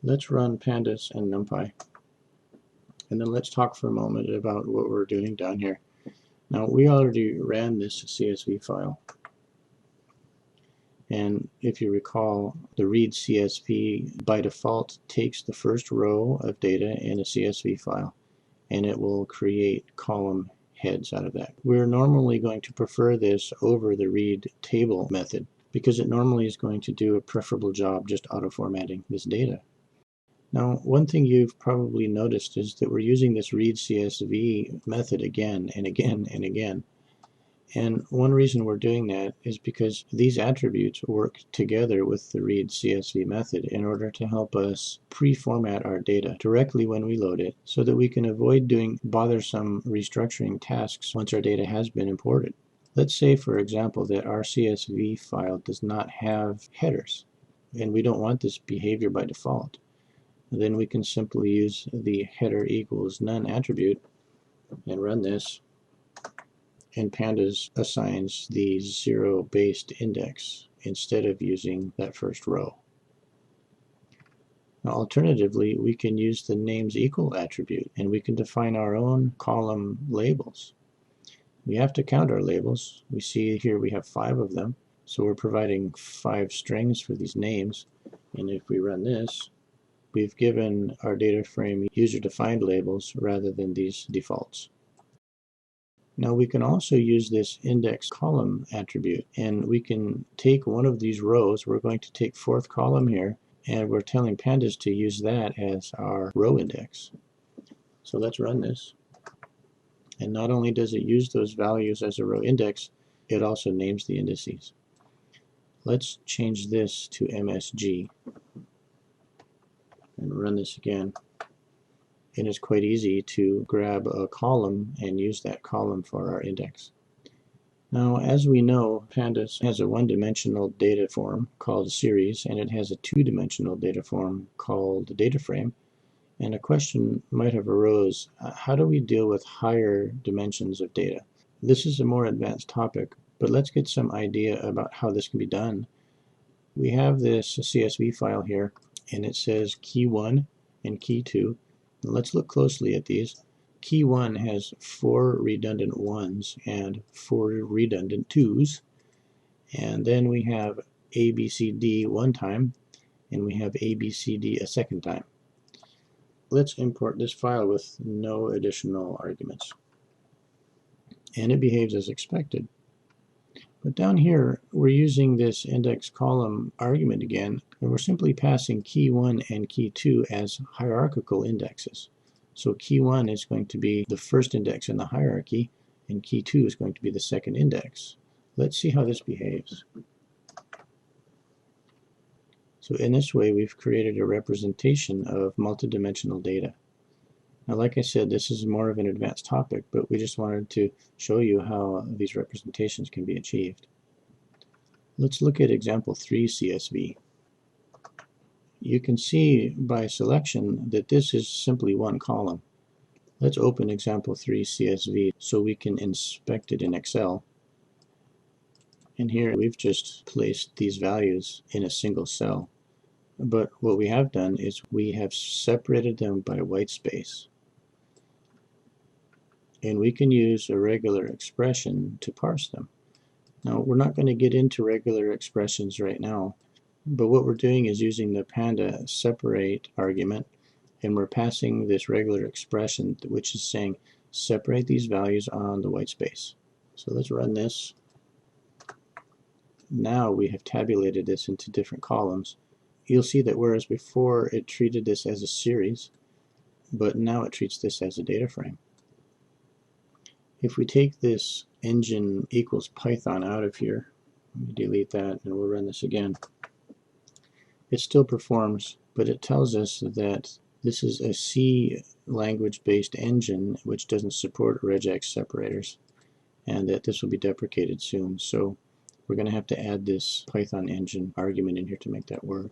Let's run Pandas and NumPy, and then let's talk for a moment about what we're doing down here. Now, we already ran this CSV file, and if you recall, the read CSV by default takes the first row of data in a CSV file, and it will create column heads out of that. We're normally going to prefer this over the read table method because it normally is going to do a preferable job just auto-formatting this data. Now, one thing you've probably noticed is that we're using this read CSV method again and again and again. And one reason we're doing that is because these attributes work together with the read CSV method in order to help us pre-format our data directly when we load it so that we can avoid doing bothersome restructuring tasks once our data has been imported. Let's say, for example, that our CSV file does not have headers, and we don't want this behavior by default. Then we can simply use the header equals none attribute and run this, and Pandas assigns the 0 based index instead of using that first row. Now, alternatively, we can use the names equal attribute, and we can define our own column labels. We have to count our labels. We see here we have 5 of them, so we're providing 5 strings for these names, and if we run this, we've given our data frame user-defined labels rather than these defaults. Now we can also use this index column attribute, and we can take one of these rows. We're going to take 4th column here, and we're telling Pandas to use that as our row index. So let's run this. And not only does it use those values as a row index, it also names the indices. Let's change this to MSG and run this again. And it's quite easy to grab a column and use that column for our index. Now, as we know, Pandas has a one-dimensional data form called a series, and it has a two-dimensional data form called a data frame. And a question might have arose, how do we deal with higher dimensions of data? This is a more advanced topic, but let's get some idea about how this can be done. We have this CSV file here, and it says key 1 and key 2. Let's look closely at these. Key 1 has 4 redundant 1s and 4 redundant 2s. And then we have ABCD one time, and we have ABCD a second time. Let's import this file with no additional arguments. And it behaves as expected. But down here, we're using this index column argument again, and we're simply passing key 1 and key 2 as hierarchical indexes. So key 1 is going to be the first index in the hierarchy, and key 2 is going to be the second index. Let's see how this behaves. So in this way, we've created a representation of multidimensional data. Now, like I said, this is more of an advanced topic, but we just wanted to show you how these representations can be achieved. Let's look at example 3 CSV. You can see by selection that this is simply one column. Let's open example 3 CSV so we can inspect it in Excel. And here we've just placed these values in a single cell. But what we have done is we have separated them by white space. And we can use a regular expression to parse them. Now, we're not going to get into regular expressions right now, but what we're doing is using the Panda separate argument, and we're passing this regular expression, which is saying separate these values on the white space. So let's run this. Now we have tabulated this into different columns. You'll see that whereas before it treated this as a series, but now it treats this as a data frame. If we take this engine equals Python out of here, let me delete that and we'll run this again. It still performs, but it tells us that this is a C language-based engine which doesn't support regex separators, and that this will be deprecated soon. So we're going to have to add this Python engine argument in here to make that work.